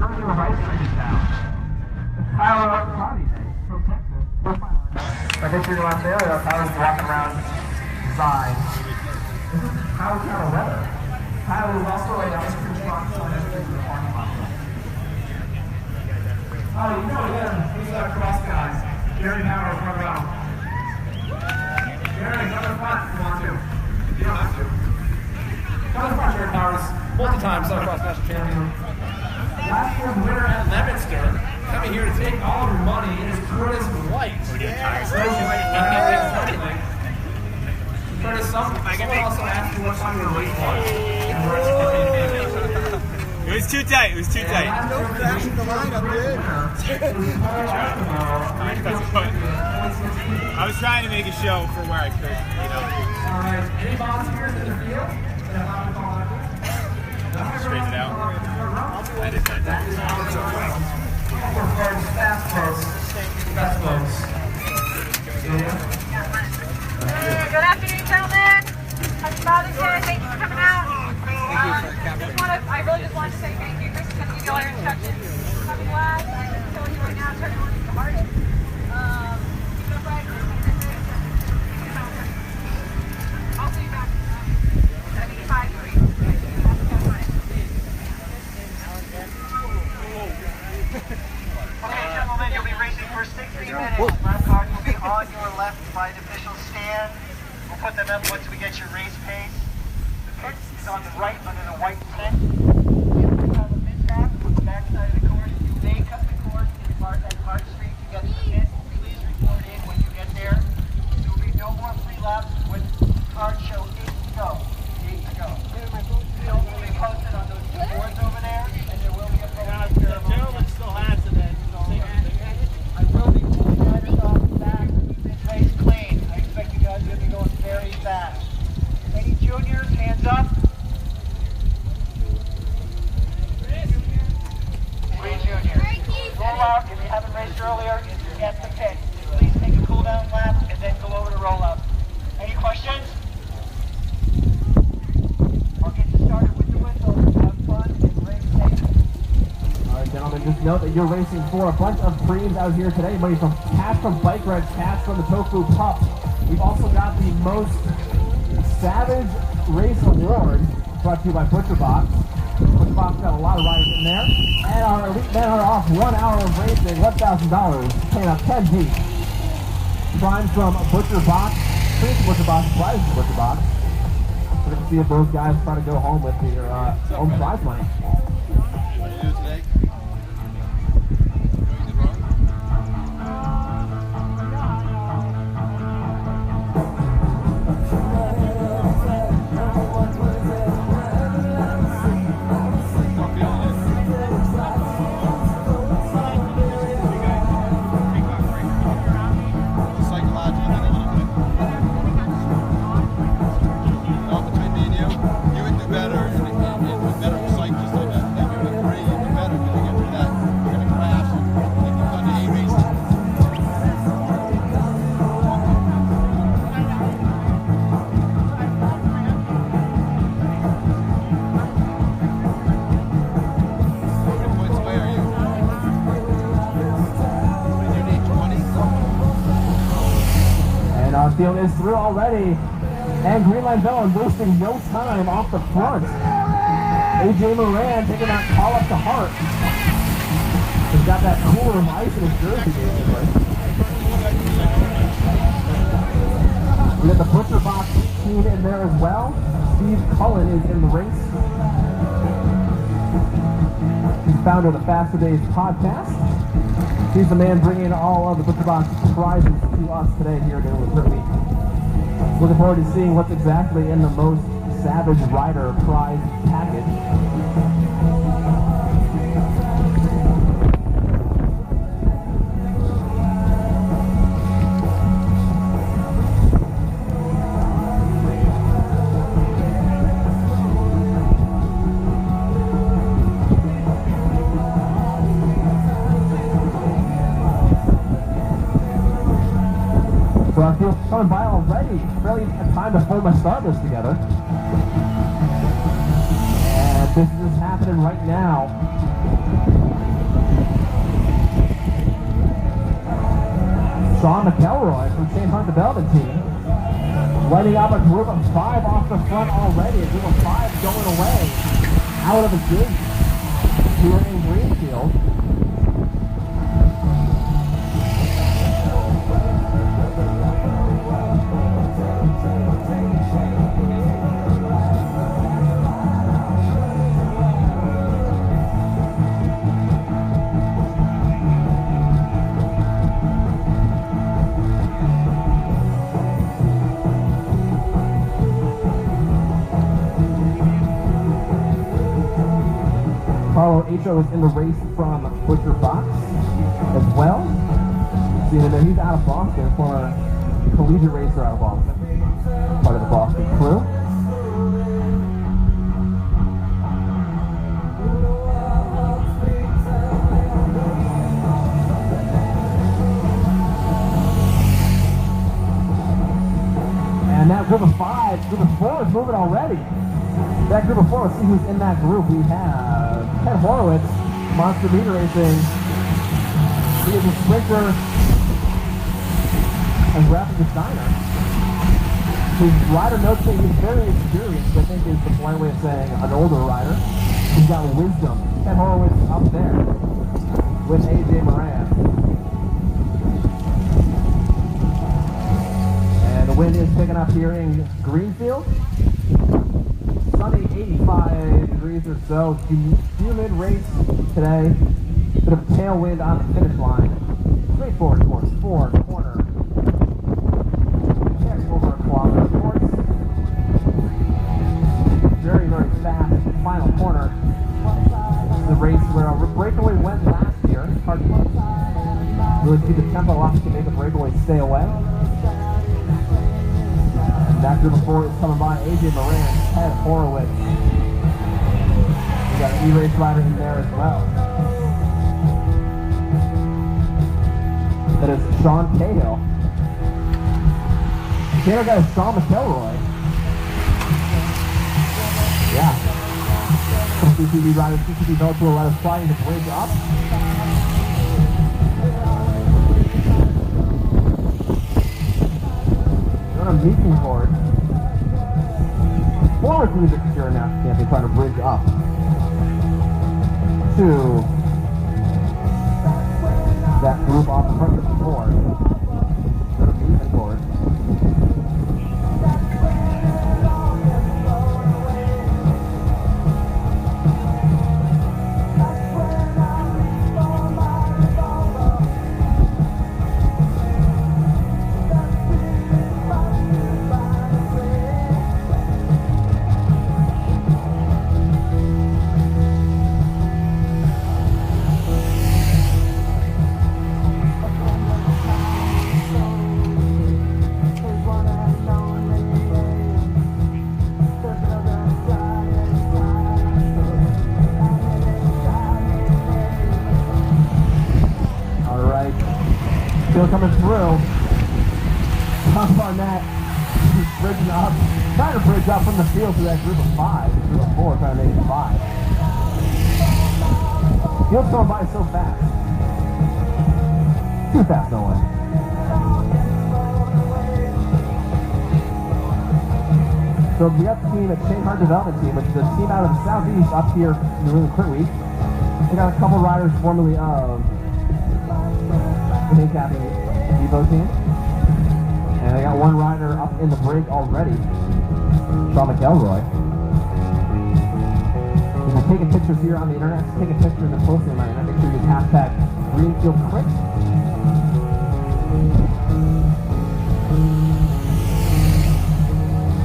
turning your ice cream is down. It's Tyler Friday Day from Texas. I guess you're out there. Tyler's walking around inside. This is Tyler's kind of weather. Tyler is also an ice cream truck on ice cream in the parking lot. Oh, you know him. He's our cross guys. Gary Power, front row. Gary, come to the front if you want to. You don't have to. Come to the front, Gary Powers. Multi-time Southcross National Champion. Last year's winner at Leominster, coming here to take all of your money, is Curtis White. Curtis, someone also asked you what's on your race card. It was too tight. It was too tight. No crashing the lineup, dude. I was trying to make a show for where I could, you know. All right. Any volunteers in the field? Straighten it out. I did that. Fast folks. Fast folks. Hey, good afternoon, gentlemen. Happy Father's Day. Thank you for coming out. I really just wanted to say thank you. Chris is going to give you all your instructions. Coming last. I'm telling you right now, turning on the hardest. Keep it up right. I'll see you back. 75 degrees. Okay, gentlemen, you'll be racing for 60 minutes. Lap card will be on your left by the official stand. We'll put them up once we get your race pace. The pit is on the right under the white tent. If you have a mishap on the back side of the course, you may cut the course at Park Street to get to the pit. Please report in when you get there. There will be no more free laps with cards show 8 to go. 8 to go. Field will be posted on those two boards over there, and there will be a photo. The gentleman still has it then. I will be pulling riders off the back to keep this race clean. I expect you guys are going to be going very fast. Any juniors, hands up. Three juniors. Roll out if you haven't raced earlier. Get the pit. Please take a cool down lap and then go over to roll up. Any questions? I'll get you started with the whistle. Have fun and race safe. All right, gentlemen, just note that you're racing for a bunch of creams out here today. Money from cash from Bike Reds, cash from the Tofu Pup. We've also got the most Savage Race Award brought to you by ButcherBox. ButcherBox got a lot of riders in there. And our elite men are off 1 hour of racing, $1,000, paying out 10 deep. Prime from ButcherBox, Prince ButcherBox, Prize ButcherBox. We're going to see if those guys try to go home with their own prize money. What do you do today? Field is through already, and Greenline Bellin wasting no time off the front. AJ Moran taking that call up to Hart. He's got that cooler of ice in his jersey, basically. We got the ButcherBox team in there as well. Steve Cullen is in the race. He's founder of the Faster Days podcast. He's the man bringing all of the ButcherBox prizes to us today here at Greenfield Week. Looking forward to seeing what's exactly in the most Savage Rider prize package. So I feel coming by already. Barely had time to pull my start list together. And this is happening right now. Sean McElroy from St. Hunt Development Team. Lighting up a group of 5 off the front already. A group of 5 going away out of the gate here in Greenfield. H.O. is in the race from Butcher Box as well. So, he's out of Boston, former collegiate racer out of Boston, part of the Boston crew. And that group of 4 is moving already. That group of 4, let's see who's in that group. We have Ted Horowitz, Monster Meter Racing. He is a sprinter and graphic designer. His rider notes say he's very experienced, I think is the polite way of saying an older rider. He's got wisdom. Ted Horowitz up there with AJ Moran. And the wind is picking up here in Greenfield. Sunny, 85 degrees or so. Humid race today. Bit of tailwind on the finish line. Straightforward course, 4 corner. Check over a kilometer, of course. Very, very fast final corner. The race where a breakaway went last year. Hard to really see the tempo off to make a breakaway stay away. That group of 4 is coming by. AJ Moran, Ted Horowitz. We got an E-Race rider in there as well. That is Sean Cahill. The other guy is Sean McElroy. Yeah. Some CCB riders, CCB Velcro will let us fly into bridge up. On a meeting board. Forward music here now champion trying to bridge up to that group off the front of the board. Go to meeting board. Still coming through. Tom Barnett bridging up, trying to bridge up from the field to that group of 5, group of 4, trying to make it 5. Field's going by so fast. Too fast, no way. So we got the team at St. Hunt Development Team, which is a team out of the southeast up here in the New Crit Week. We got a couple riders formerly of the handicapping Evo team. And I got one rider up in the brig already, Sean McElroy. We're taking pictures here on the internet, taking pictures and posting them on the internet. Make sure you use hashtag Greenfield Crit.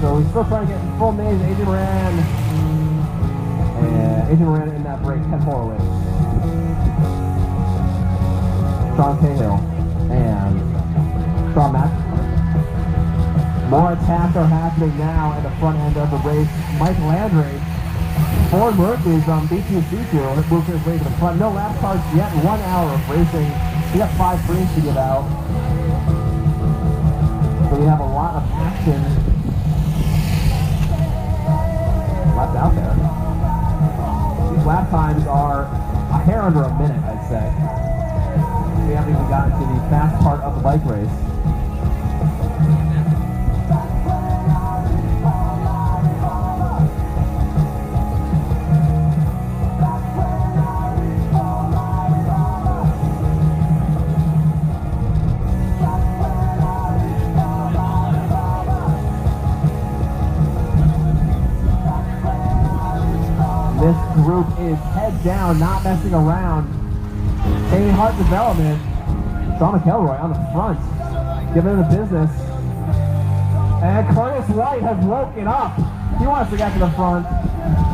So we're still trying to get full names. AJ Moran. And AJ Moran in that break, Ted Horowitz. Sean Cahill and Sean Mack. More attacks are happening now at the front end of the race. Mike Landry, Ford Mercury from BTC2, moves his way to the front. No lap cards yet. 1 hour of racing. We got 5 frames to give out. So we have a lot of action left out there. These lap times are a hair under a minute, I'd say. We haven't even gotten to the fast part of the bike race. This group is head down, not messing around. St. Hart Development, Sean McElroy on the front, giving him the business. And Curtis White has woken up. He wants to get to the front.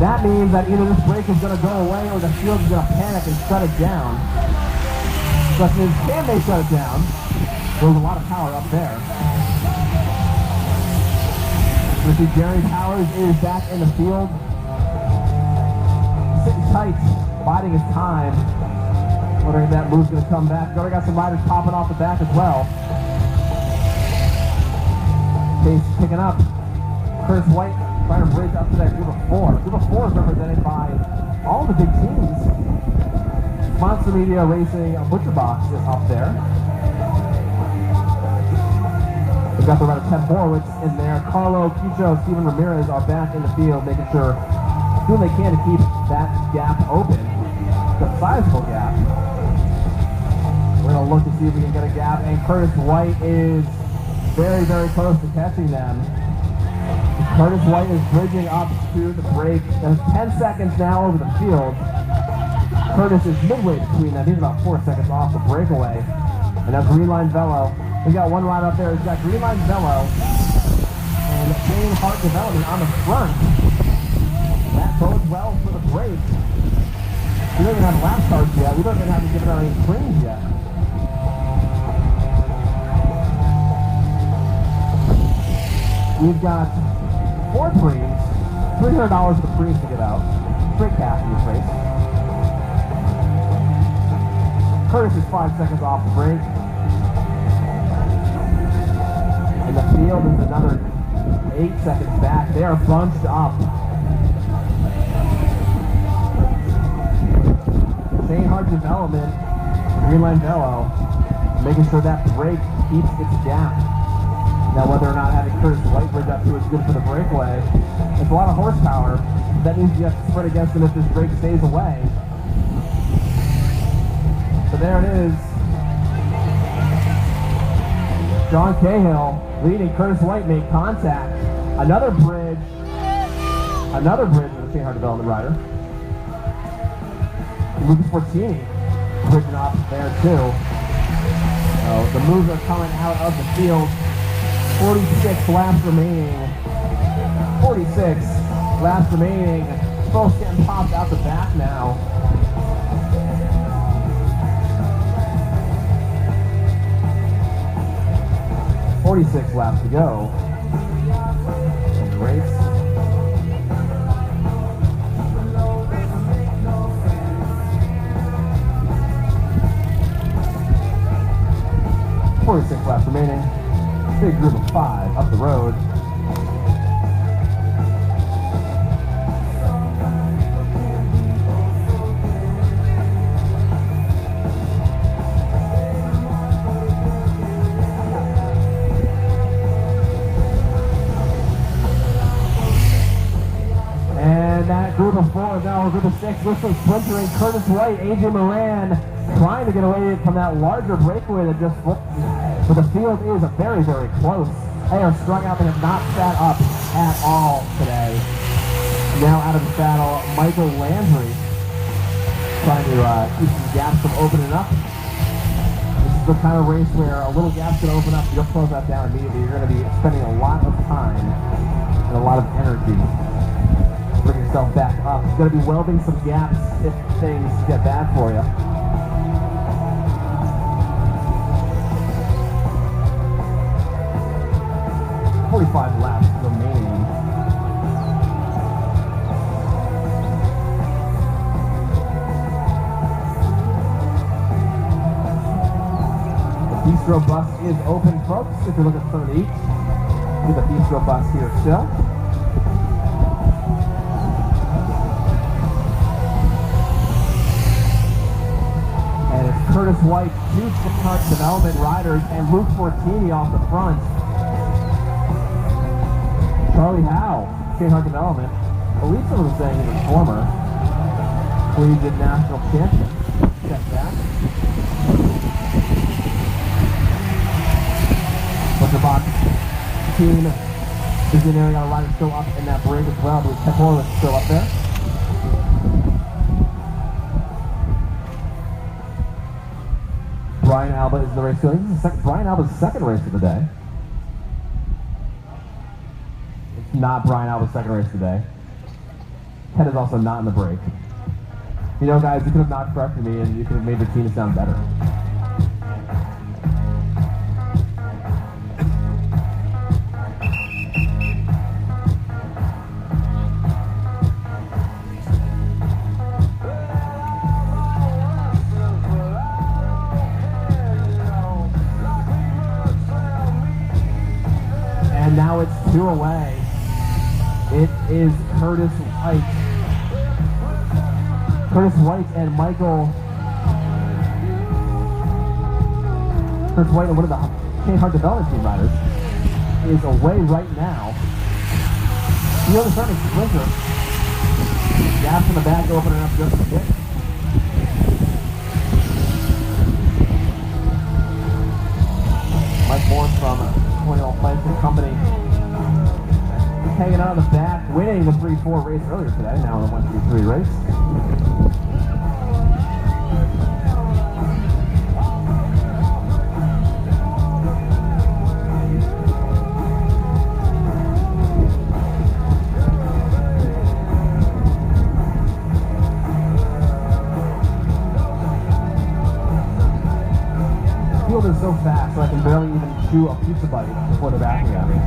That means that either this break is going to go away or the field is going to panic and shut it down. Question is, can they shut it down? There's a lot of power up there. We see Jerry Powers is back in the field. Sitting tight, biding his time. Wondering if that move's going to come back. Already got some riders popping off the back as well. Pace picking up. Curtis White trying to bridge up to that group of four. Group of four is represented by all the big teams. Monster Media Racing Butcher Box is up there. We've got the rider Ted Horowitz in there. Carlo, Quicho, Steven Ramirez are back in the field, making sure doing they can to keep that gap open. It's a sizable gap. We're going to look to see if we can get a gap, and Curtis White is very, very close to catching them. Curtis White is bridging up to the break. There's 10 seconds now over the field. Curtis is midway between them. He's about 4 seconds off the breakaway. And that's Green Line Velo. We got one ride up there. We've got Green Line Velo and St. Hart Development on the front. That bodes well for the break. We don't even have lap cards yet. We don't even have to give it out any screens yet. We've got 4 preens, $300 for the preens to get out. Straight cash in your face. Curtis is 5 seconds off the break. And the field is another 8 seconds back. They are bunched up. St. Hart Development, Green Line Velo, making sure that break keeps its gap. Now, whether or not having Curtis White bridge up to is good for the breakaway, it's a lot of horsepower. That means you have to sprint against him if this break stays away. So there it is. John Cahill leading. Curtis White made contact. Another bridge with the St. Hart Development rider. Lucas Fortini bridging off there too. So the moves are coming out of the field. 46 laps remaining. 46 laps remaining. Both getting popped out the back now. .46 laps to go in the race. .46 laps remaining. Big group of 5 up the road. And that group of 4 is now a group of 6. With some splintering, Curtis White, AJ Moran trying to get away from that larger breakaway that just flipped. But the field is very, very close. They are strung out. They have not sat up at all today. Now out of the saddle, Michael Landry trying to keep some gaps from opening up. This is the kind of race where a little gap's going to open up. You don't close that down immediately. You're going to be spending a lot of time and a lot of energy to bring yourself back up. You're going to be welding some gaps if things get bad for you. 45 laps remaining. The Bistro bus is open, folks. If you're looking for something to eat, see the Bistro bus here still. And it's Curtis White, two Skinheart Development riders, and Luke Fortini off the front. Charlie Howe, Skinheart Development. At least someone was saying he was former collegiate national champion. Check that. Butcherbox team is in there. Got a rider still up in that break as well. I believe Ted Horowitz is still up there. Brian Alba is the race field. This is Brian Alba's second race of the day. It's not Brian Alba's second race of the day. Ted is also not in the break. You know, guys, you could have not corrected me and you could have made your team sound better. And now it's 2 away. It is Curtis White. Curtis White and Michael. Curtis White and one of the Skinheart Development team riders is away right now. The other side is Splinter. Gas in the back, opening up just a bit. Mike Morris from 20 Planks and Company hanging out in the back, winning the 3-4 race earlier today, now in the 1-2-3 race. The field is so fast that I can barely even chew a pizza bite before they're backing at me.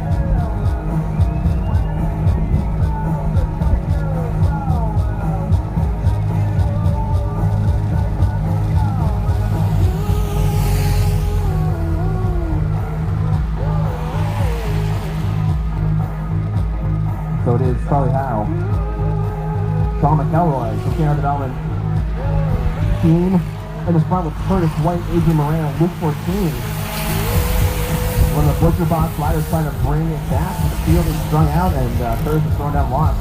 So it is Charlie Howe, Sean McElroy from Skinheart Development team in the front with Curtis White, Adrian Moran, and Luke Fortini. One of the Butcher Box riders trying to bring it back. The field is strung out and Curtis is throwing down lots.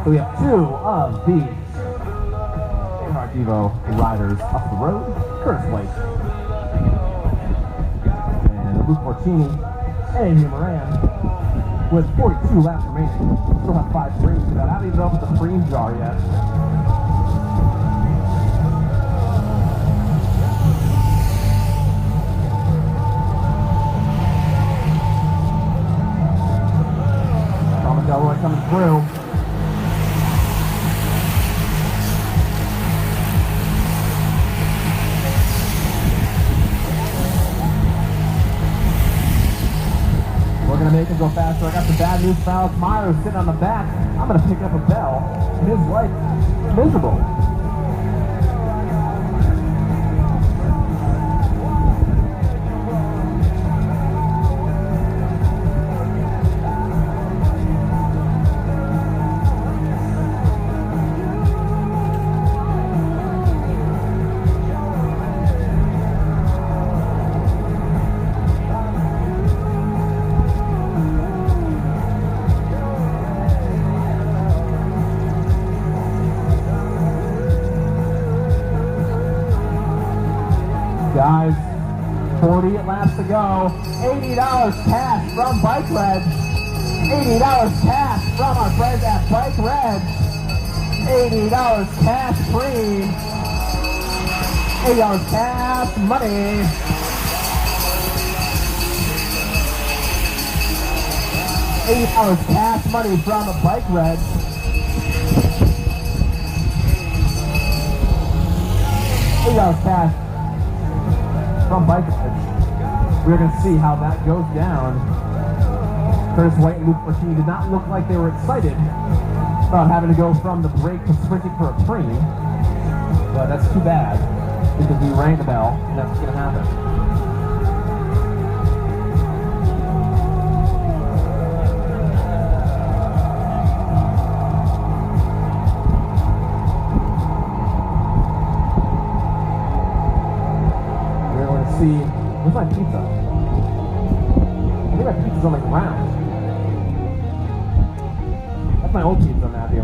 So we have 2 of the Skinheart Devo riders up the road. Curtis White and Luke Fortini and Adrian Moran with 42 laps remaining. Still have 5 frames to that. I haven't even opened the frame jar yet. Sean McElroy coming through. We're going to make him go faster. I got the bad news for Alex Myers sitting on the back. I'm going to pick up a bell. His life is miserable. Guys, 40 laps to go. $80 cash from Bike Red. $80 cash from our friends at Bike Red. $80 cash free. $80 cash money. $80 cash money from Bike Red. $80 cash from Bike Red. We're going to see how that goes down. Curtis White and Luke Martini did not look like they were excited about having to go from the break to sprinting for a preem. But that's too bad, because we rang the bell, and that's going to happen. We're going to see, where's my pizza? I think my pizza's on the ground. That's my old pizza, Matthew.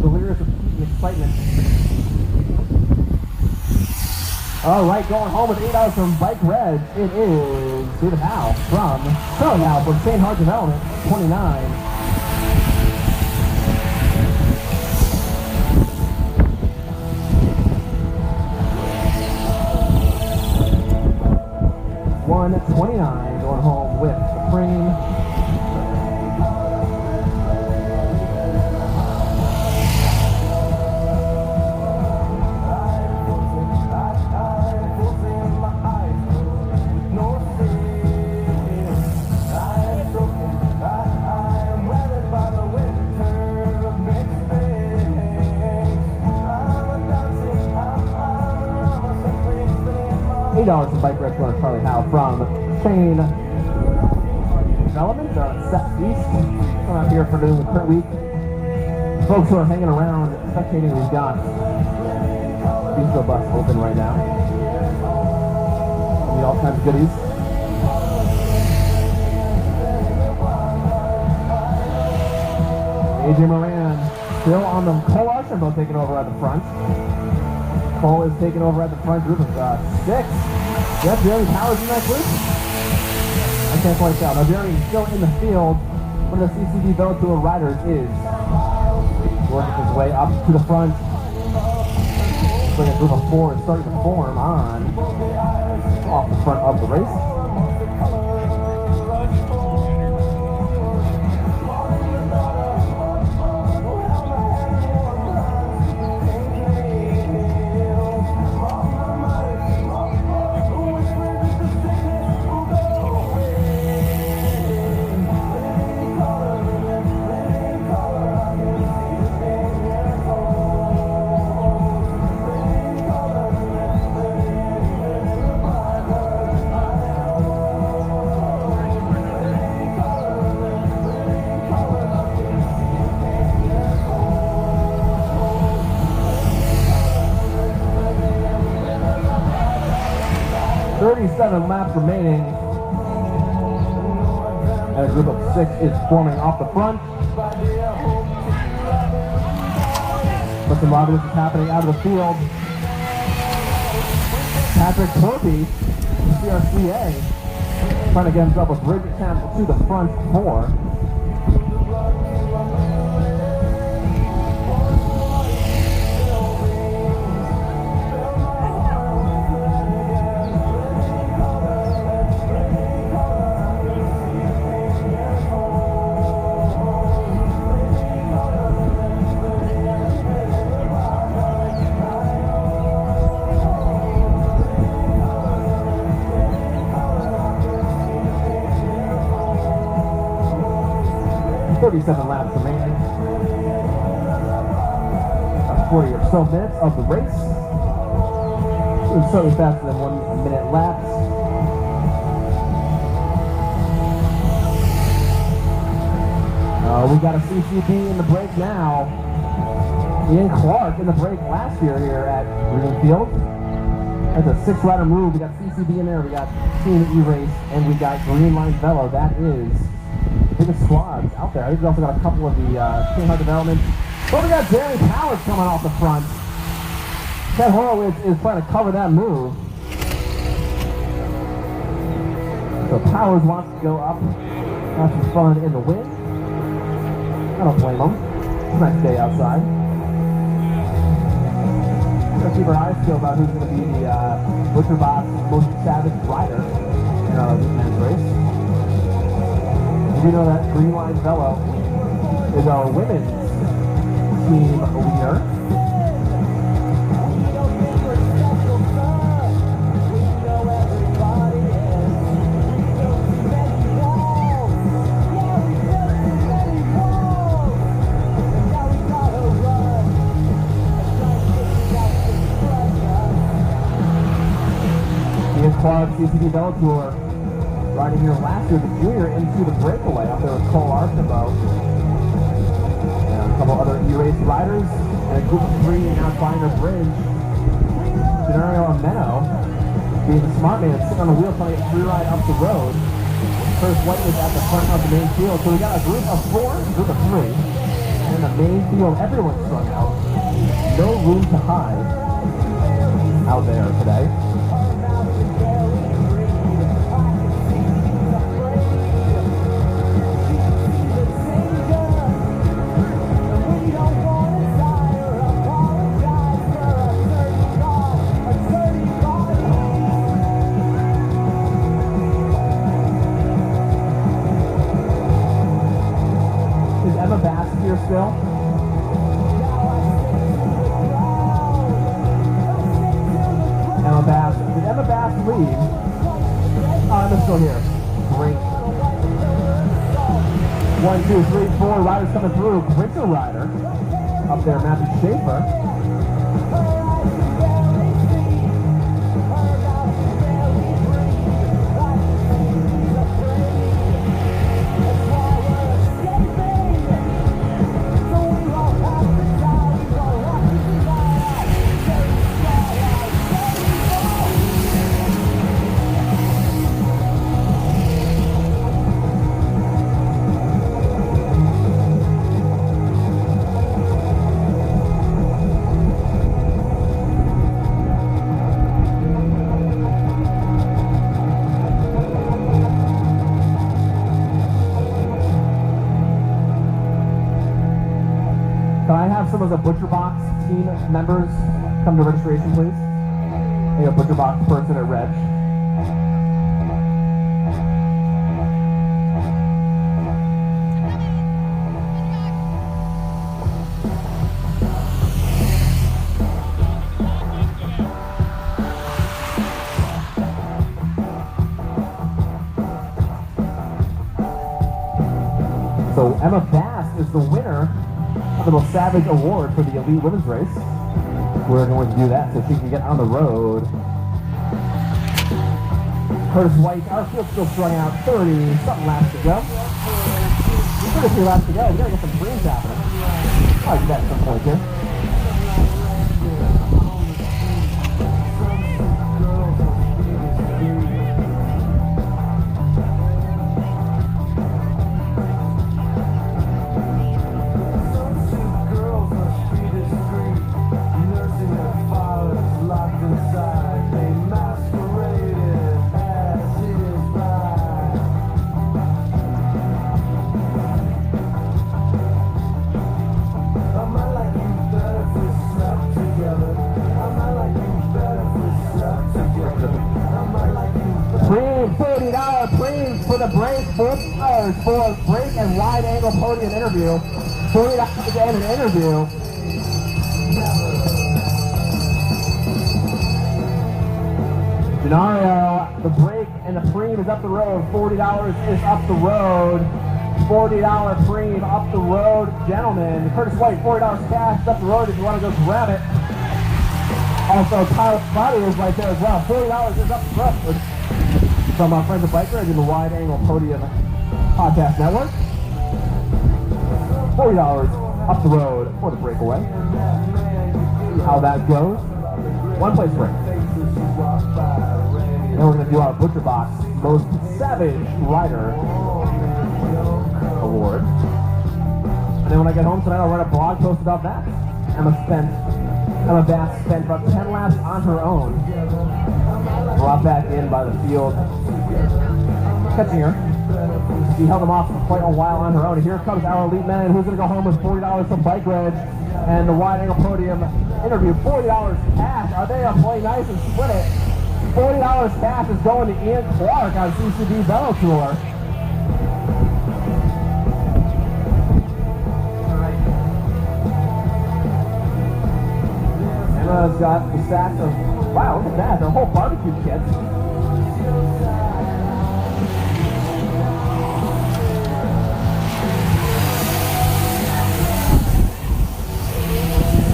Delirious of heat and excitement. All right, going home with $8 from Bike Red. It is David Howe from Charlie Howe from St. Hart Development, 29. $129 going home with the frame. $8 from Bike Red for Charlie Howe from Chain Development, Set East. Come out here for doing the current week. Folks who are hanging around, spectating, we've got Greenfield bus open right now. There'll be all kinds of goodies. AJ Moran still on the Cole Archambault taking over at the front. Cole is taking over at the front group of 6. Yep, Jeremy Powers in that group. I can't quite tell. Now Jeremy's still in the field. One of the CCD Bell Tour riders is working his way up to the front. Looks like a group of 4 is starting to form off the front of the race. Laps remaining, and a group of 6 is forming off the front. But some marvelous is happening out of the field. Patrick Torpy, CRCA, trying to get himself a bridge attempt to the front 4. Laps remaining. 40 or so minutes of the race. It was certainly faster than 1 minute laps. We got a CCB in the break now. Ian Clark in the break last year here at Greenfield. That's a 6-rider move. We got CCB in there. We got Team E-Race, and we got Green Line Velo. That is biggest squads out there. I think we also got a couple of the St. Hart Development. But we got Jeremy Powers coming off the front. Ted Horowitz is trying to cover that move. So Powers wants to go up, have some fun in the wind. I don't blame him. It's a nice day outside. We're going to keep our eyes peeled about who's going to be the Butcher Box most savage rider in our men's race. We know that Green Line Velo is our women's team leader. Brandon Clark, CCD Bellator, riding here last year, the junior, into the breakaway up there with Cole Archibald. And a couple other E-Race riders, and a group of three now flying their bridge. Scenario Ameno, being the smart man, sitting on the wheel trying to get free ride up the road. Curtis White is at the front of the main field. So we got a group of four, a group of three. And in the main field, everyone's strung out. No room to hide out there today. Still. Emma Bass. Did Emma Bass leave? Oh, Emma's still here. Great. 1, 2, 3, 4 riders coming through. Winter rider up there, Matthew Schaefer. Some of the Butcher Box team members come to registration, please. Hey, a Butcher Box person at Reg. So Emma Bass is the winner of the Most Savage Award for the Elite Women's Race. We're going to do that so she can get on the road. Curtis White, our field's still strung out, 30-something laps to go. 33 laps to go. We gotta get some greens happening. I'll do that at some point here. For the break, for break and wide angle podium interview. $40 to end an interview. Denario, the break and the preem is up the road. $40 is up the road. $40 preem up the road, gentlemen. Curtis White, $40 cash up the road if you want to go grab it. Also, Kyle Spotty is right there as well. $40 is up the road. From our friends at Bike Ride in the Wide Angle Podium Podcast Network. $40 up the road for the breakaway. See how that goes. One place break. Then we're going to do our Butcher Box Most Savage Rider Award. And then when I get home tonight, I'll write a blog post about that. Emma Bass spent about 10 laps on her own. Brought back in by the field. Catching her. She held them off for quite a while on her own. And here comes our elite man who's going to go home with $40 from Bike Reg and the Wide Angle Podium interview. $40 cash. Are they going to play nice and split it? $40 cash is going to Ian Clark on CCD Bellator. Emma's got the stacks of, wow, look at that, their whole barbecue kit.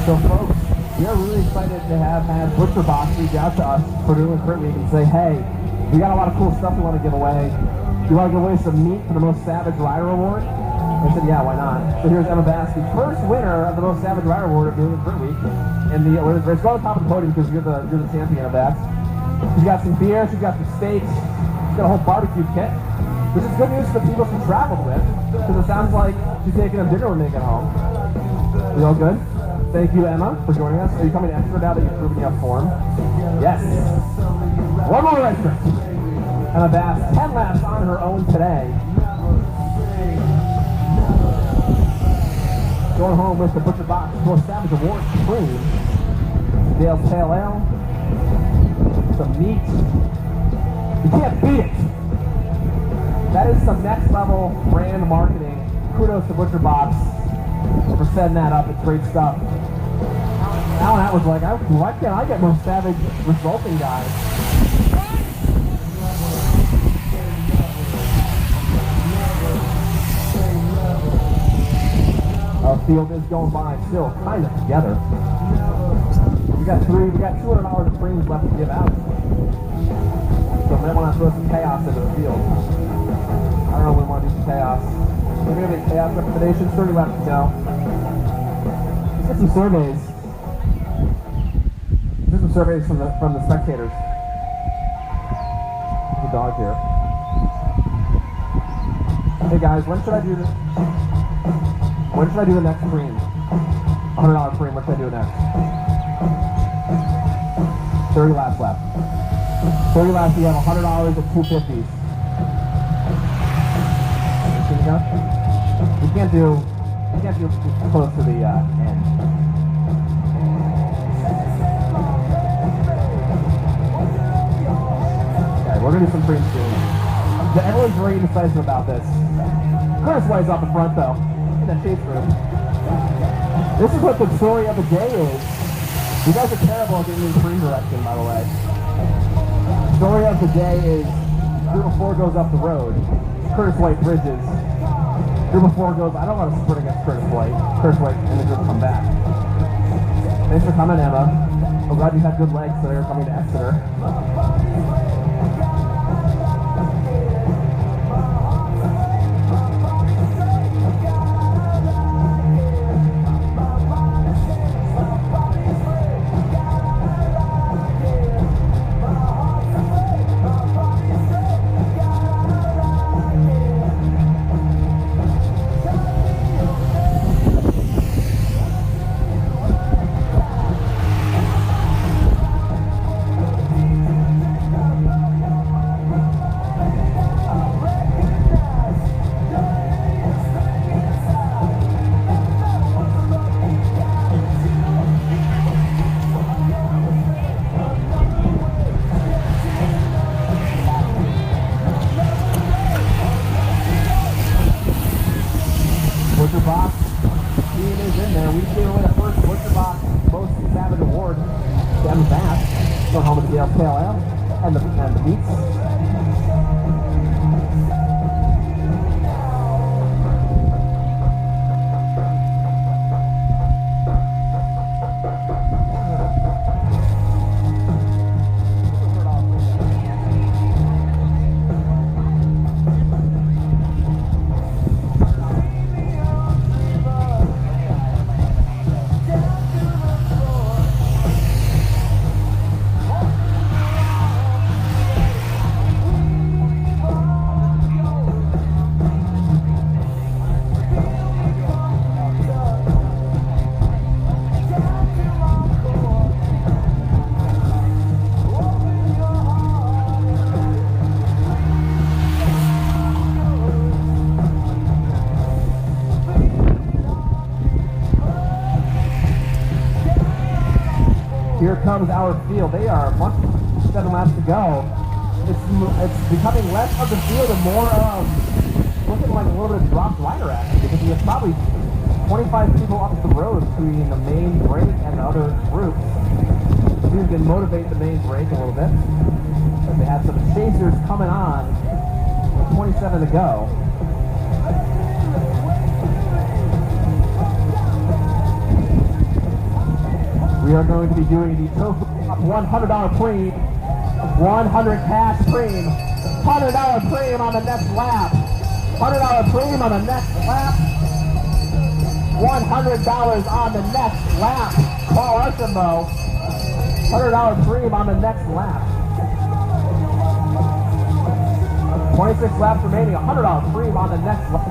So folks, we are really excited to have Butcher Box reach out to us for doing Crit Week and say, hey, we got a lot of cool stuff we want to give away. You want to give away some meat for the Most Savage Rider Award? I said, yeah, why not? So here's Emma Bass, the first winner of the Most Savage Rider Award of doing Crit Week. And the let's go to the top of the podium because you're the champion of that. She's got some beer, she's got some steaks, she's got a whole barbecue kit, which is good news for the people she traveled with, because it sounds like she's taking them dinner when they get home. We all good? Thank you, Emma, for joining us. Are you coming extra now that you've proven you have form? Yes. One more extra. Emma Bass, 10 laps on her own today. Going home with the Butcher Box Most Savage Award Cream. Dale's Pale Ale. Some meat. You can't beat it. That is some next level brand marketing. Kudos to Butcher Box for setting that up. It's great stuff. Alan That was like, why can't I get Most Savage resulting guys? Our field is going by still kind of together. We got $200 of premiums left to give out. So we might want to throw some chaos into the field. I don't know if we want to do some chaos. We're going to make chaos recommendations. 30 laps to go. Let's get some surveys. There's some surveys from the spectators. There's a dog here. Hey guys, when should I do this? When should I do the next cream? $100 cream, what should I do next? 30 laps left. 30 laps, you have $100 at 250s. Can you go? We can't do close to the end. Okay, we're gonna do some cream soon. Everyone's very indecisive about this. Curtis White's off the front though. That chase room. This is what the story of the day is. You guys are terrible at getting in cream direction, by the way. The story of the day is Group of 4 goes up the road. Curtis White bridges. Group of 4 goes, I don't want to sprint against Curtis White. Curtis White and the group come back. Thanks for coming, Emma. I'm glad you had good legs so they were coming to Exeter. Butcher Box team is in there. We gave away the first Butcher Box Most Savage Award to Emma Bass. Going home with the Dale's Pale Ale and the meats. Here comes our field. They are 7 laps to go. It's becoming less of the field and more of looking like a little bit of dropped rider action because we have probably 25 people up the road between the main break and the other groups. So we can motivate the main break a little bit. But they have some chasers coming on with 27 to go. We are going to be doing the Tofu $100 preem, 100 cash preem, $100 preem on the next lap, $100 preem on the next lap, $100 on the next lap. Paul Archimbo, $100 preem on the next lap. 26 laps remaining, $100 preem on the next lap.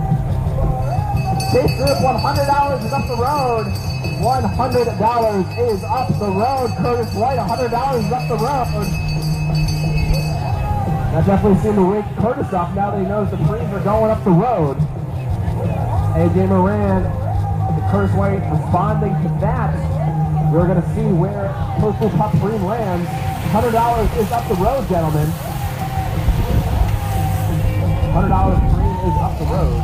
Chase Group, $100 is up the road. $100 is up the road. Curtis White, $100 is up the road. That definitely seemed to wake Curtis up now that he knows the preems are going up the road. AJ Moran, Curtis White responding to that. We're going to see where Tofu Pup preem lands. $100 is up the road, gentlemen. $100 preem is up the road.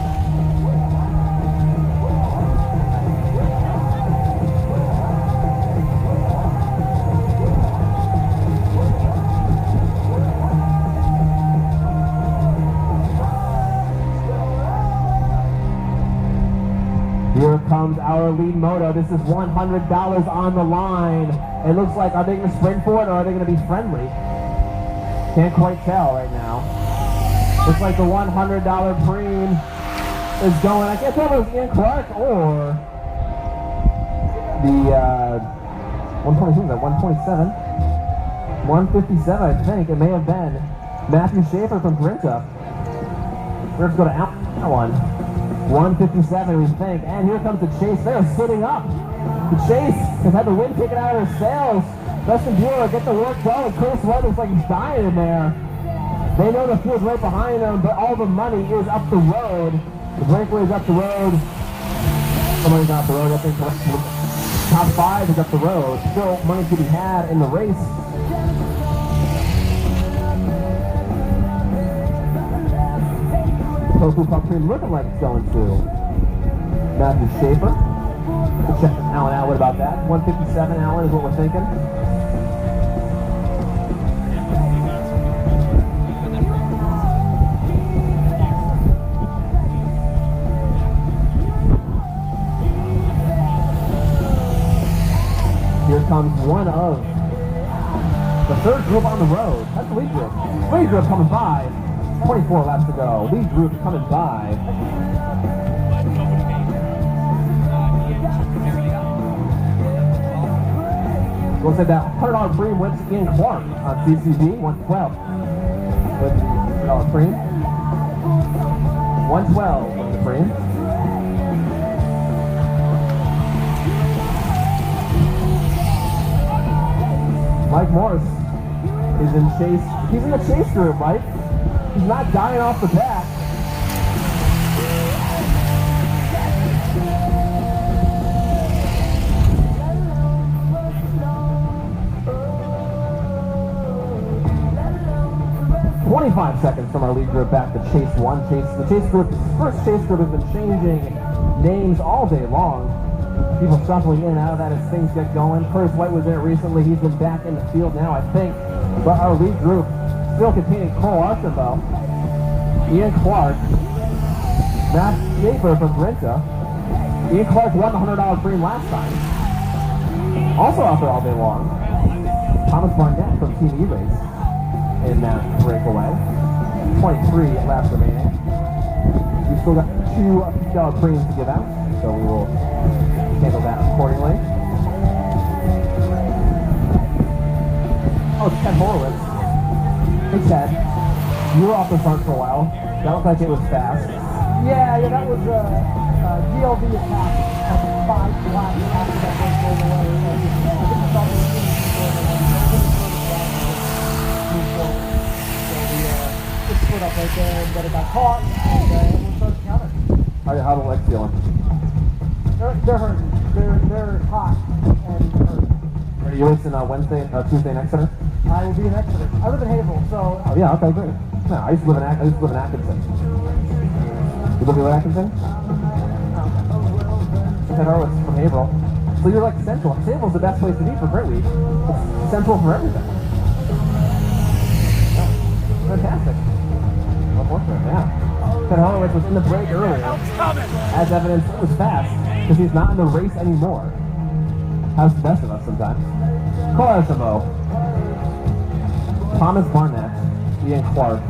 Here comes our lead moto. This is $100 on the line. It looks like, are they going to sprint for it or are they going to be friendly? Can't quite tell right now. Looks like the $100 preem is going, I can't tell if it was Ian Clark or the 127, 157, I think. It may have been Matthew Schaefer from Grinta. We're going to go to out one. 157, we think. And here comes the chase. They're sitting up. The chase has had the wind taken out of their sails. Dustin Bueller, get the work going. Chris White looks like he's dying in there. They know the field's right behind them, but all the money is up the road. The breakaway is up the road. Somebody's not up the road. I think top 5 is up the road. Still money to be had in the race. Tofu Pup preem looking like it's going to Matthew Schaefer. We'll check Alan out. What about that? 157, Alan, is what we're thinking. Here comes one of the third group on the road. That's the lead group. Lead group coming by. 24 laps to go. Lead group coming by. We'll say that $100 preem went to Ian Clark on CCB, 112. With the $100 preem. 112 with the preem. Mike Morris is in chase. He's in the chase group, Mike. He's not dying off the bat. $25 seconds from our lead group back to Chase 1. The Chase group, first Chase group has been changing names all day long. People shuffling in and out of that as things get going. Curtis White was there recently. He's been back in the field now, I think. But our lead group still containing Cole Archambault, Ian Clark, Matt Schaefer from Grinta. Ian Clark won the $100 preem last time. Also out there all day long, Thomas Barnett from Team E-Race in that breakaway. 23 laps remaining. We've still got 2 $50 preems to give out, so we will handle that accordingly. Oh, it's Ted Horowitz. Hey Ted, you were off the front for a while. That looked like it was fast. Yeah, that was a GLV attack at 5 laps after that break rolled away. I think I thought they were doing so we just split up right there, but it got caught, and everyone started counting. How the legs feeling? They're hurting. They're hot and hurting. Are you racing Tuesday in Exeter? I will be in Exeter. I live in Haverhill, so... Oh yeah, okay, great. No, I used to live in Atkinson. You live in Atkinson? Ted Horowitz from Haverhill. So you're like central. Haverhill's the best place to be for Great Week. It's central for everything. Yeah. Fantastic. Unfortunate, yeah. Ted Horowitz was in the break earlier. As evidence, it was fast, because he's not in the race anymore. has the best of us sometimes. Kosovo, Thomas Barnett, Ian Clark,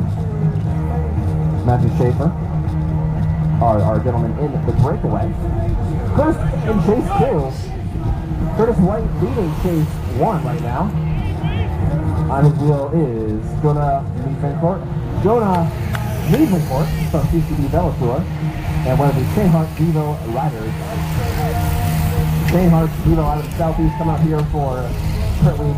Matthew Schaefer, our gentleman in the breakaway. Curtis in chase 2. Curtis White leading chase 1 right now. On his wheel is Jonah Nievencourt from CCD Velotour, and one of the Shane Hart Devo riders. Shane Hart Devo out of the Southeast coming up here for Crit Week.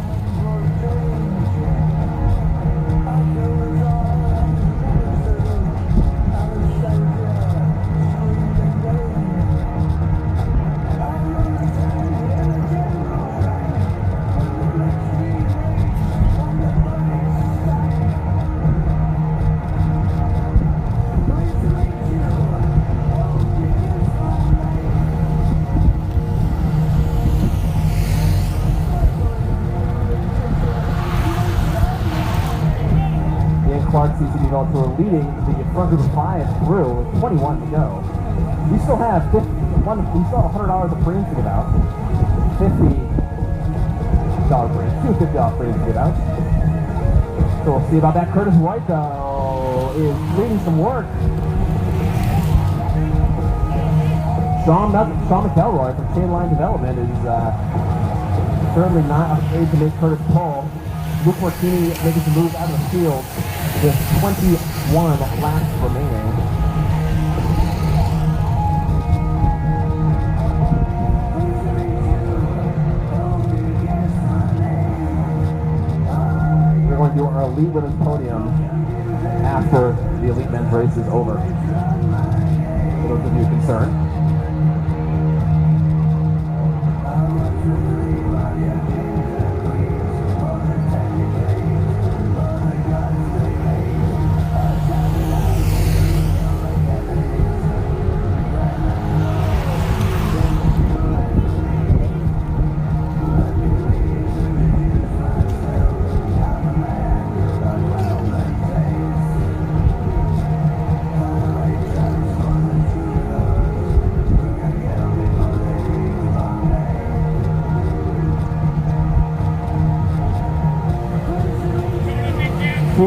Clark CCD Velotour leading the front group of 5 through with 21 to go. We still have $100 of premiums to give out. $50 premiums, two $50 premiums to give out. So we'll see about that. Curtis White though is leading some work. Sean McElroy from Chainline Development is certainly not afraid to make Curtis pull. Luke Martini making some moves out of the field with 21 laps remaining. We're going to do our Elite Women's Podium after the Elite Men's race is over. For those of you concerned.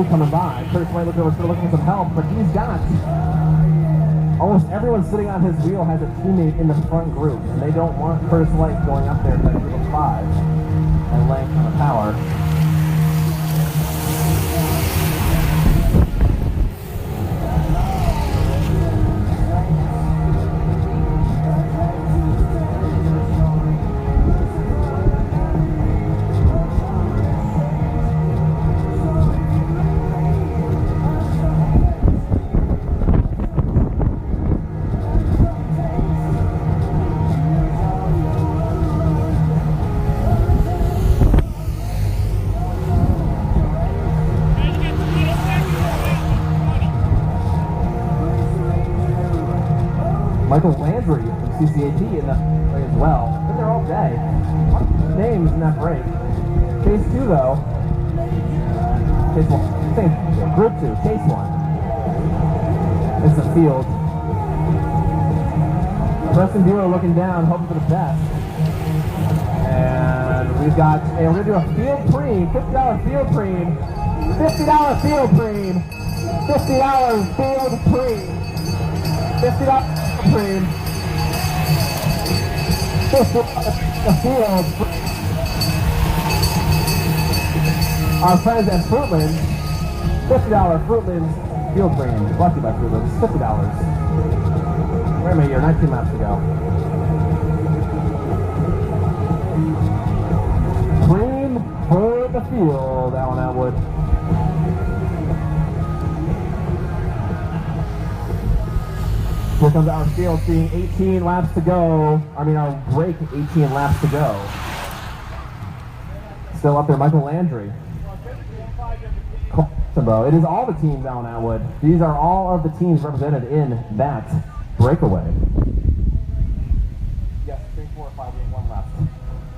Coming by. Curtis White looking for some help, but he's got almost everyone sitting on his wheel has a teammate in the front group, and they don't want Curtis White going up there to that group of 5 and laying on the power. Michael Landry from CCAP in the as well. Been there all day. Names in that break. Chase 2 though. Chase 1. Same. Group 2. Chase 1. It's the field. Preston Bureau looking down, hoping for the best. And we've got, we're going to do a field preem. $50 field preem. $50 field preem. $50 field preem. $50 preem. $50 field. Our friends at Fruitlands, $50 Fruitlands field preem. Brought to you by Fruitlands. $50. Where am I here? 19 laps to go. Preem for the field, Alan Atwood. Here comes our field, seeing 18 laps to go. Our break, 18 laps to go. Still up there, Michael Landry. It is all the teams, Alan Atwood. These are all of the teams represented in that breakaway. Yes, 3, 4, 5, 1 left.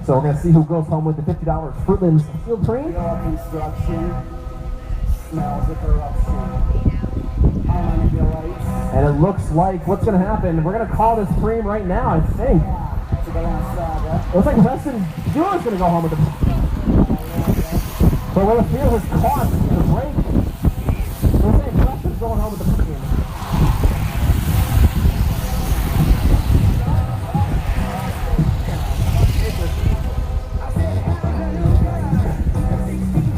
So we're going to see who goes home with the $50 Fruitlands field preem. Construction smells of corruption. And it looks like what's going to happen, we're going to call this preem right now, I think. To the last saga. Looks like Weston Stewart's going to go home with the... But where the field has caught the break, looks like Weston's going home with the team.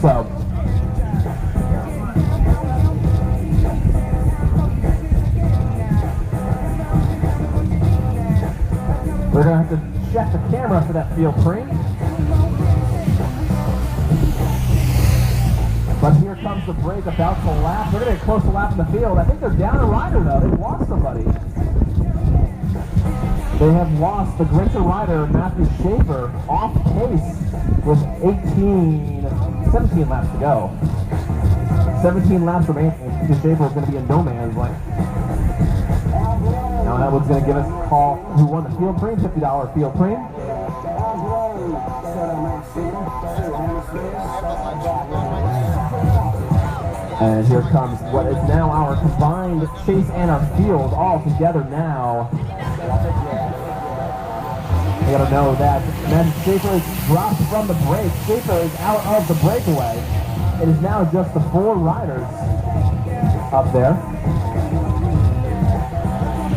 So... we're going to have to check the camera for that field frame. But here comes the break about to lap. They're going to get close to lap in the field. I think they're down a rider though. They've lost somebody. They have lost the Grinter rider, Matthew Schaefer, off pace with 17 laps to go. 17 laps remaining. Matthew Schaefer is going to be in no man's land. Now that one's going to give us a call who won the field frame, $50 field frame. And here comes what is now our combined chase and our field all together now. You gotta know that Matthew Schaefer is dropped from the break. Schaefer is out of the breakaway. It is now just the 4 riders up there.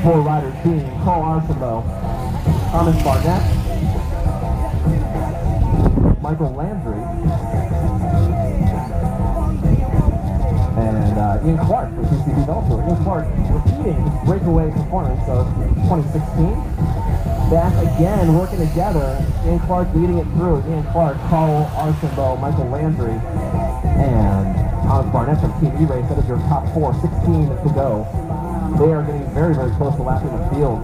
4 riders being Cole Archambault, Thomas Barnett, Michael Landry, and Ian Clark for PCB Veltour. Ian Clark repeating his breakaway performance of 2016. Back again, working together. Ian Clark leading it through. Ian Clark, Cole Archambault, Michael Landry, and Thomas Barnett from Team E-Race. That is your top 4, 16 to go. They are getting very, very close to lapping the field.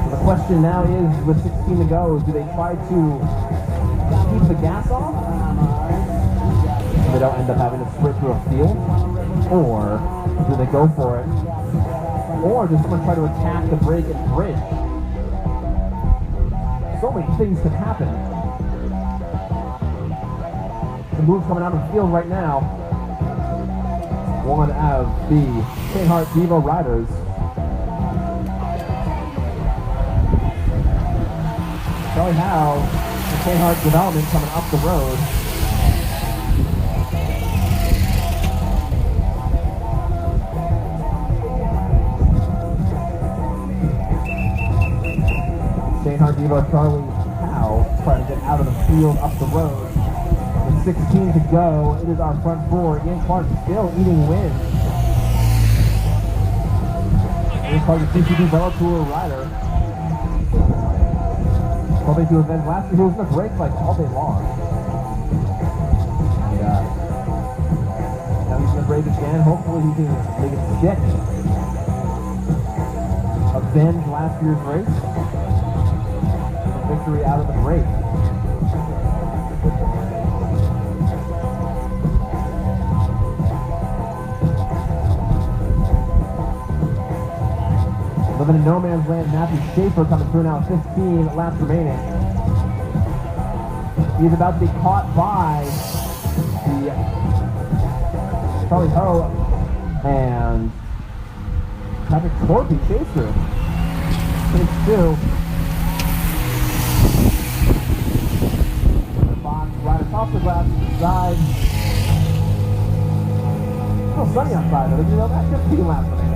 So the question now is, with 16 to go, do they try to keep the gas off so they don't end up having to sprint through a field? Or do they go for it? Or does someone try to attack the brake and bridge? So many things could happen. The moves coming out of the field right now. One of the K-Hart Devo riders. Showing how the K-Hart development coming up the road. K-Hart Devo Charlie Howe trying to get out of the field up the road. 16 to go. It is our front 4. Ian Clark still eating wind. Ian Clark, the PCB Veltour rider. Hoping to avenge last year. He was in a break like all day long. Yeah. Now he's in the break again. Hopefully he can make it stick. Avenge last year's race. A victory out of the break. Living in no man's land, Matthew Schaefer coming through now, 15 laps remaining. He's about to be caught by the Charlie Ho and Patrick Torpy chase through. Chase 2. The box rider off the glass side. A little sunny outside though, did you know that? 15 laps remaining.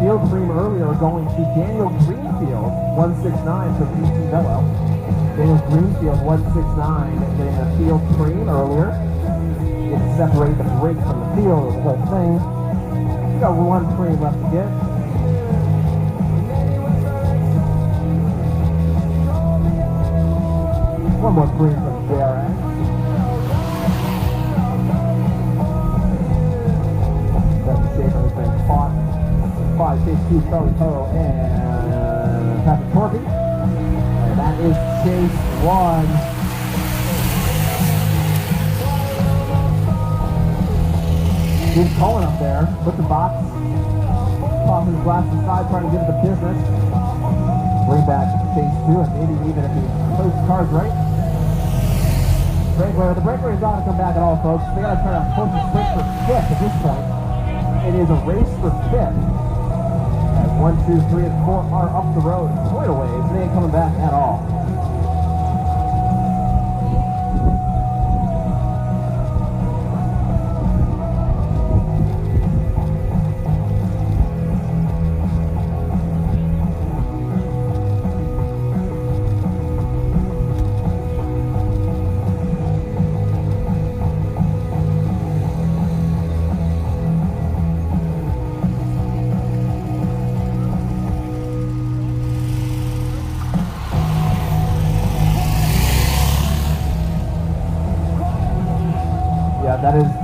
Field cream earlier going to Daniel Greenfield, 169 from PC Velo. Daniel Greenfield, 169, getting a field cream earlier. You can separate the brake from the field of the whole thing. We've got 1 cream left to get. One more cream from JRX. That's the shape has been caught. 5, chase 2, Charlie Ho and Patrick Torpy. And that is chase 1. He's calling up there, with the box, tossing his glass aside, trying to get at the business. Bring back Chase 2, and maybe even if he plays the cards right. The breakaway is not going to come back at all, folks. They got to try to push the switch for fifth at this point. It is a race for fifth. As 1, 2, 3, and 4 are up the road quite a ways. They ain't coming back at all.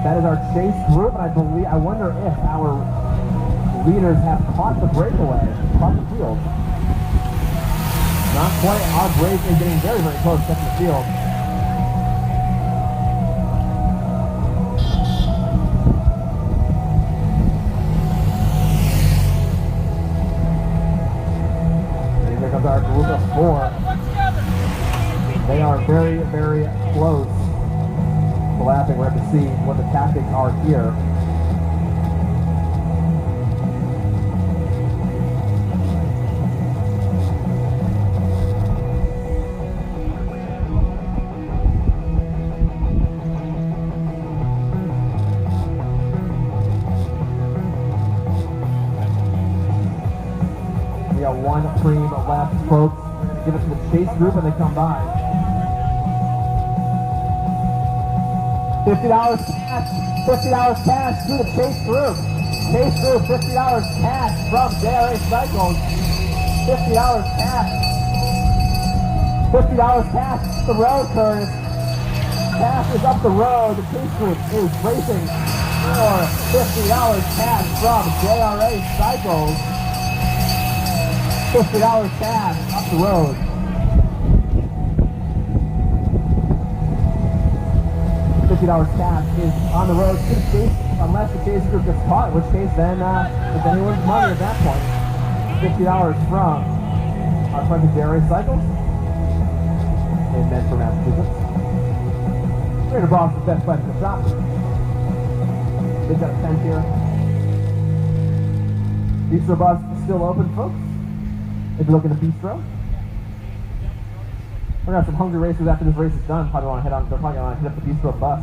That is our chase group, and I wonder if our leaders have caught the breakaway, caught the field. Not quite. Our break is getting very, very close to the field. And here comes our group of 4. They are very, very close. Lapping. We're going to see what the tactics are here. We got one cream left, folks. Give it to the chase group and they come by. $50 cash, $50 cash to the Chase Group. Chase Group, $50 cash from JRA Cycles. $50 cash. $50 cash up the road, Curtis. Cash is up the road. The Chase Group is racing for $50 cash from JRA Cycles. $50 cash up the road. $50 cash is on the road to the Chase, unless the Chase Group gets caught, in which case then it's anyone's money at that point. $50 from our friends at JRA Cycles in Medford, Massachusetts. Greater Boston's best bicycle shop. They've got a tent here. Bistro Bus is still open, folks. If you're looking at Bistro. We're going to have some hungry racers after this race is done. Probably want to head on. They're probably going to hit up the Bistro Bus.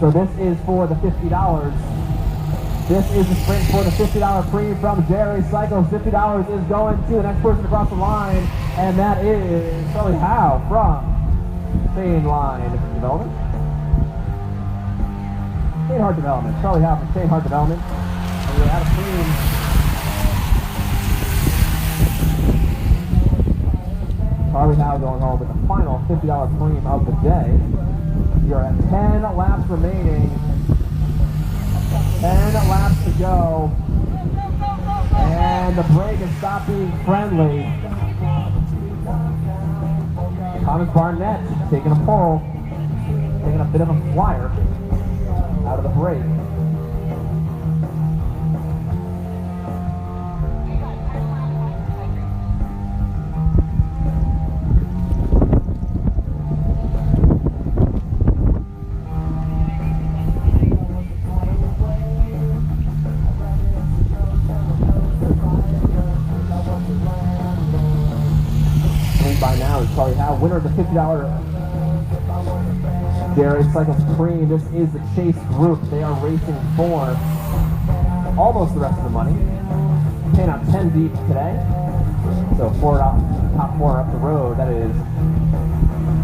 So this is for the $50. This is the sprint for the $50 premium from JRA Cycles. $50 is going to the next person across the line, and that is Charlie Howe from Chain Line Development. Chain Heart Development. Charlie Howe from Chain Heart Development. And we're out of premium. Charlie Howe going home with the final $50 premium of the day. You're at 10 laps remaining. 10 laps to go. And the brake has stopped being friendly. Thomas Barnett taking a pull. Taking a bit of a flyer out of the brake. By now is Charlie Howe, winner of the $50 JRA Cycles Premium. This is the Chase Group. They are racing for almost the rest of the money. Paying out 10 deep today. So top four up the road. That is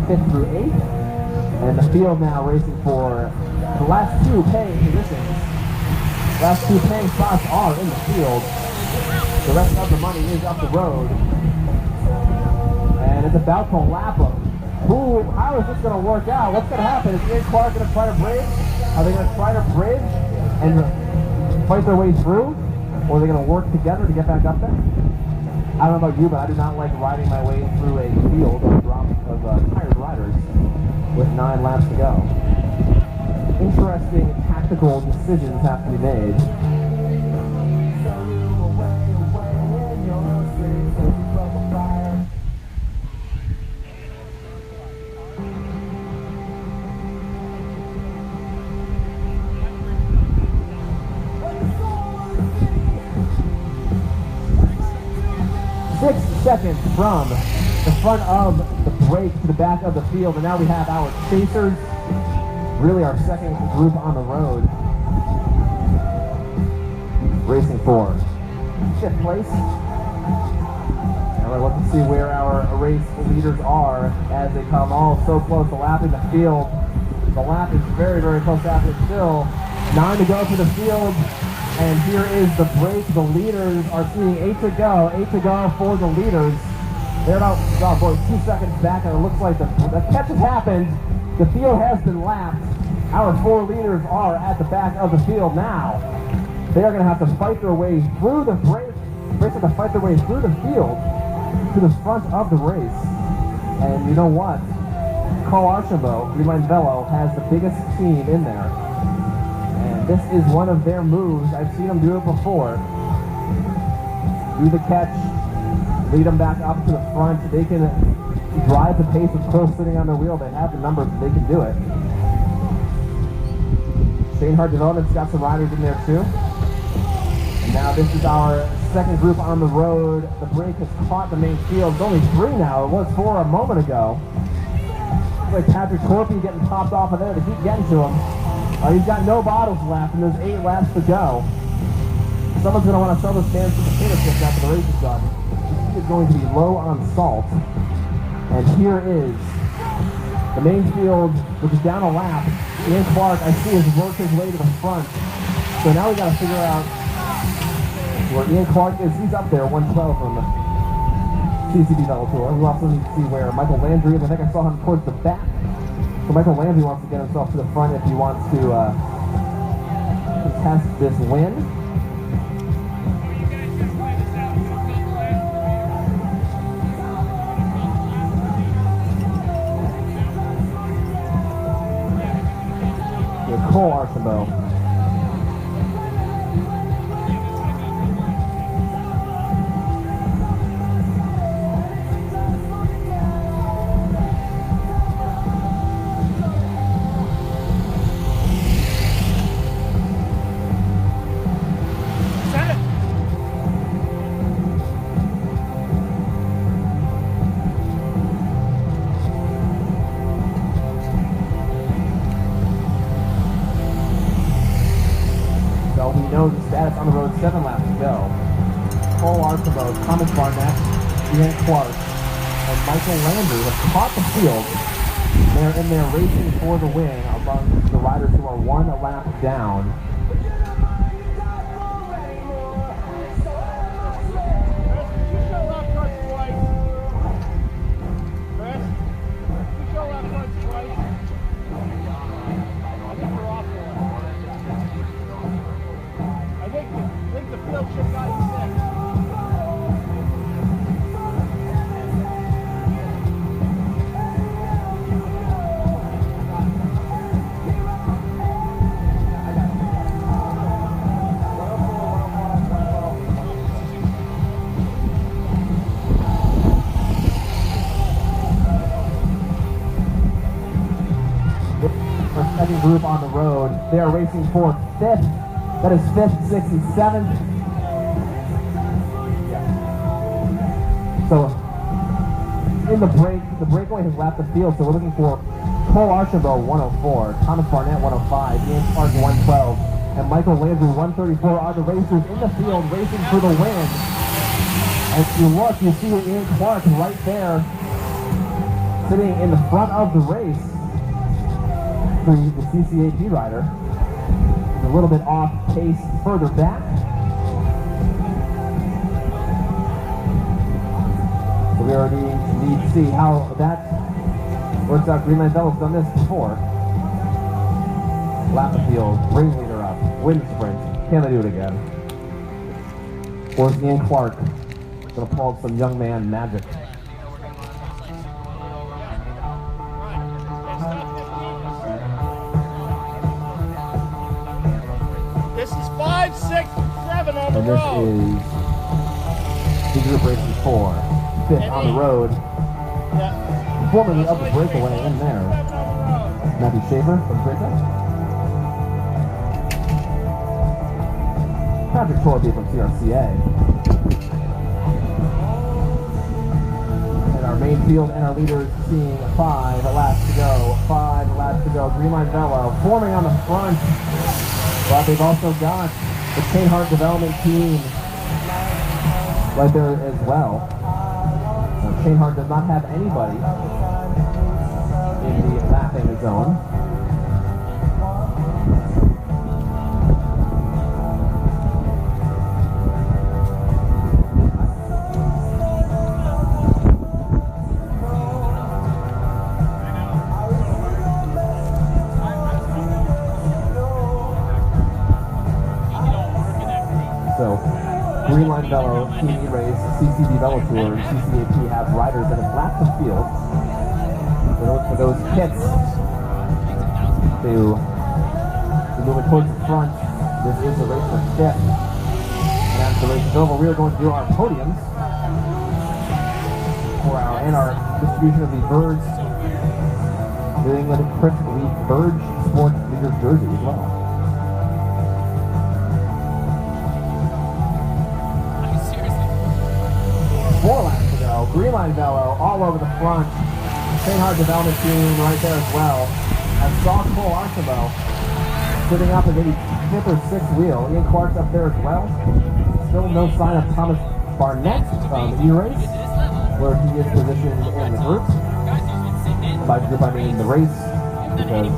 5th through 8th. And the field now racing for the last two paying positions. Last two paying spots are in the field. The rest of the money is up the road. And it's about to lap them. How is this going to work out? What's going to happen? Is Ian Clark going to try to bridge? Are they going to try to bridge and fight their way through? Or are they going to work together to get back up there? I don't know about you, but I do not like riding my way through a field of tired riders with 9 laps to go. Interesting tactical decisions have to be made. 6 seconds from the front of the break to the back of the field, and now we have our chasers, really our second group on the road, racing for 5th place. And we're looking to see where our race leaders are as they come all so close to lapping the field. The lap is very, very close to happening still. 9 to go for the field. And here is the break. The leaders are seeing 8 to go. 8 to go for the leaders. They're about, 2 seconds back, and it looks like the catch has happened. The field has been lapped. Our 4 leaders are at the back of the field now. They are going to have to fight their way through the break. Breaks have to fight their way through the field to the front of the race. And you know what? Cole Archambault, Greenline Velo, has the biggest team in there. This is one of their moves. I've seen them do it before. Do the catch, lead them back up to the front. They can drive the pace with Cole sitting on their wheel. They have the numbers, they can do it. Shane Hart Development's got some riders in there too. And now this is our second group on the road. The break has caught the main field. It's only 3 now. It was 4 a moment ago. Looks like Patrick Corpy getting popped off of there to keep getting to him. He's got no bottles left, and there's 8 laps to go. Someone's going to want to sell this man some potato chips after the race is done. He is going to be low on salt. And here is the main field, which is down a lap. Ian Clark, I see, has worked his way to the front. So now we got to figure out where Ian Clark is. He's up there, 112 from the CCB Velo Tour. We also need to see where Michael Landry is. I think I saw him towards the back. So Michael Landry wants to get himself to the front if he wants to contest this win. With Cole Archambault. The status on the road, 7 laps to go. Cole Archambault, Thomas Barnett, Ian Clark, and Michael Landry have caught the field. They're in there racing for the win among the riders who are 1 lap down. Second group on the road. They are racing for 5th. That is 5th, 6th, and 7th. So in the breakaway has lapped the field. So we're looking for Cole Archambault 104, Thomas Barnett 105, Ian Clark 112, and Michael Landry 134 are the racers in the field racing for the win. As you look, you see Ian Clark right there, sitting in the front of the race. The CCAP rider is a little bit off pace further back. So we already need to see how that works out. Greenline Velo's done this before. Lap the field, bring leader up, win sprint. Can they do it again? Or is Ian Clark gonna pull out some young man magic. This is 5, 6, 7 on the And this road. is the group racing 4, 5th on the road. Yeah. Formerly of the breakaway in there. 7 on the road. Matthew Schaefer from Breakaway. Patrick Torby from CRCA. And our main field and our leaders seeing 5 laps to go. 5 laps to go. Green line Velo forming on the front. But they've also got the Chainheart development team right there as well. Now, Chainheart does not have anybody in the lapping zone. So, Green Line Velo, Team E-Race, CCD Velo Tour, and CCAP have riders that have lapped the field. So look for those kits to move it towards the front. This is the race for 5th. And as the race is over, we are going to do our podiums for our distribution of the Verge, New England Crypt League Verge Sports Leader jersey as well. Green Line Velo all over the front. Chainheart development team right there as well. And Saw Cole Archibald sitting up at maybe 5th or 6th wheel. Ian Clark's up there as well. Still no sign of Thomas Barnett from E-Race, where he is positioned in the group. By group I mean the race, because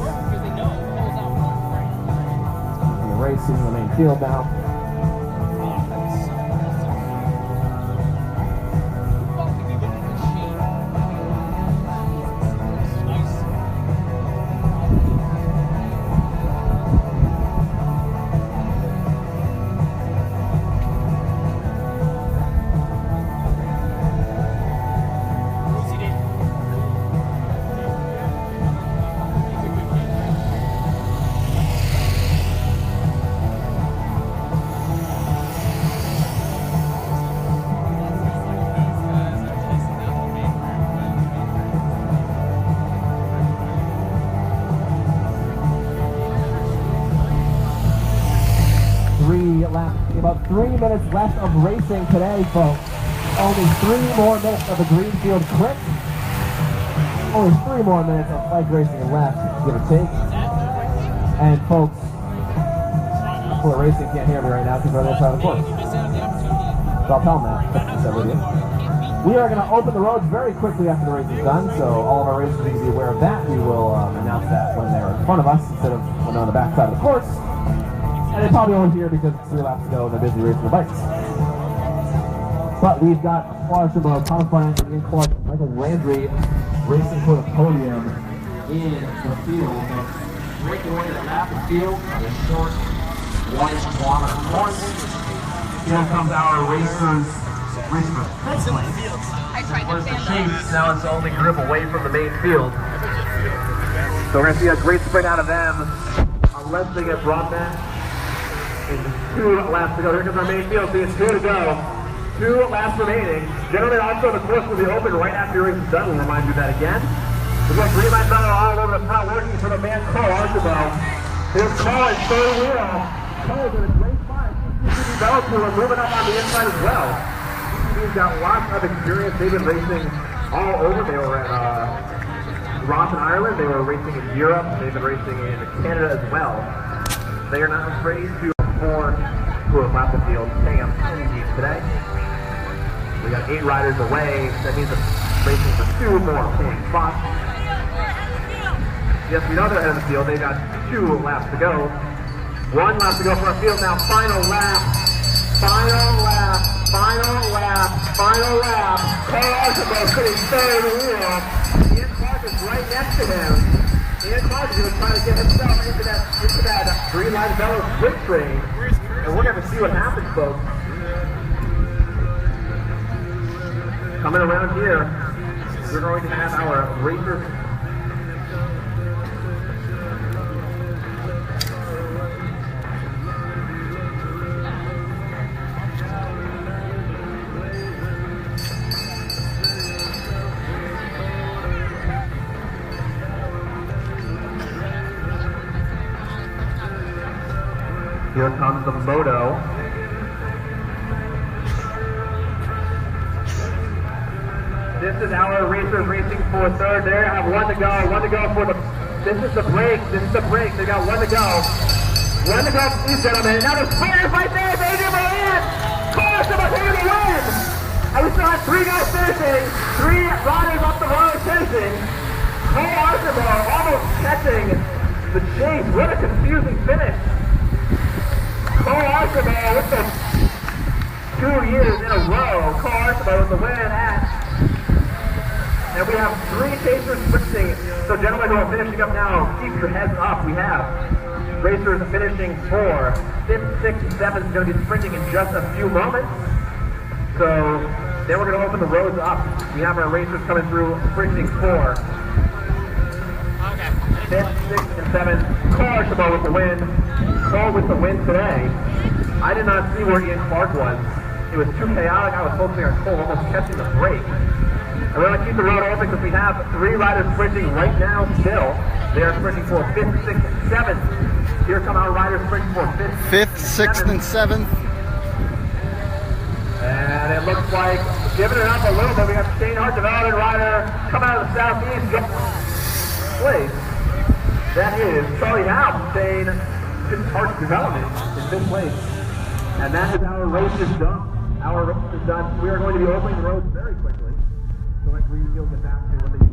the race is in the main field now. About 3 minutes left of racing today, folks. Only 3 more minutes of the Greenfield Crit. Only 3 more minutes of flag racing left, give or take. And folks, Fuller Racing can't hear me right now because we're on the other side of the course. So I'll tell them that with you. We are going to open the roads very quickly after the race is done, so all of our racers need to be aware of that. We will announce that when they're in front of us instead of when they're on the back side of the course. And they probably won't hear because it's 3 laps to go and they're busy racing the bikes. But we've got Florida Chabot, Thomas Barnett, Ian Clark, Michael Landry racing for the podium in the field. Break away to lap the field on a short 1 kilometer course. Here comes our racers. Racing for 5th place. Where's the chase? Now it's the only group away from the main field. So we're going to see a great sprint out of them unless they get brought back. 2 laps to go. Here comes our main field. See, it's 2 to go. 2 laps remaining. Generally, also, the course will be open right after your race is done. We'll remind you of that again. We've got Green Line Velo all over the front, working for the man Cole Archibald. Here's Cole in 3rd wheel. Cole's in a great spot. CCD Velo Tour moving up on the inside as well. CCD's got lots of experience. They've been racing all over. They were at Ross in Ireland. They were racing in Europe. They've been racing in Canada as well. They are not afraid to afford who have left the field, paying them penalties today. We got 8 riders away. That means they're racing for 2 more point spots. Yes, we know they're ahead of the field. They got 2 laps to go. 1 lap to go for our field now. Final lap. Final lap. Final lap. Final lap. Cole Archibald sitting 3rd wheel. Ian Clark is right next to him. Ian Clark is going to try to get himself into that Green Line Velo split train. And we're going to see what happens, folks. coming around here, we're going to have our racers. Here comes the moto. This is our racers racing for third there. I have one to go for the, this is the break. They got one to go. One to go, these gentlemen. Now the sprinters right there, baby, Moran. Close to the win. And we still have 3 guys finishing, 3 riders up the road finishing. Cole Archibald almost catching the chase. What a confusing finish. Cole Archibald with the 2 years in a row. Cole Archibald with the win at. And we have 3 chasers switching. So gentlemen who are finishing up now, keep your heads up. We have racers finishing 4. 5th, 6th, 7th is going to be sprinting in just a few moments. So then we're going to open the roads up. We have our racers coming through, sprinting 4. 5th, 6th, and 7th. Cole Archibald with the win. Cole with the win today. I did not see where Ian Clark was. It was too chaotic. I was focusing on Cole almost catching the break. And we're going to keep the road open because we have 3 riders sprinting right now still. They are sprinting for 5th, 6th, and 7th. Here come our riders sprinting for 5th, 6th, and 7th. And it looks like giving it up a little bit. We have Shane Hart, development rider, coming out of the southeast. Place. That is Charlie Howe from Shane Hart's development in 5th place. And that is our race is done. Our race is done. We are going to be opening the roads very quickly. So let Greenfield get back to what they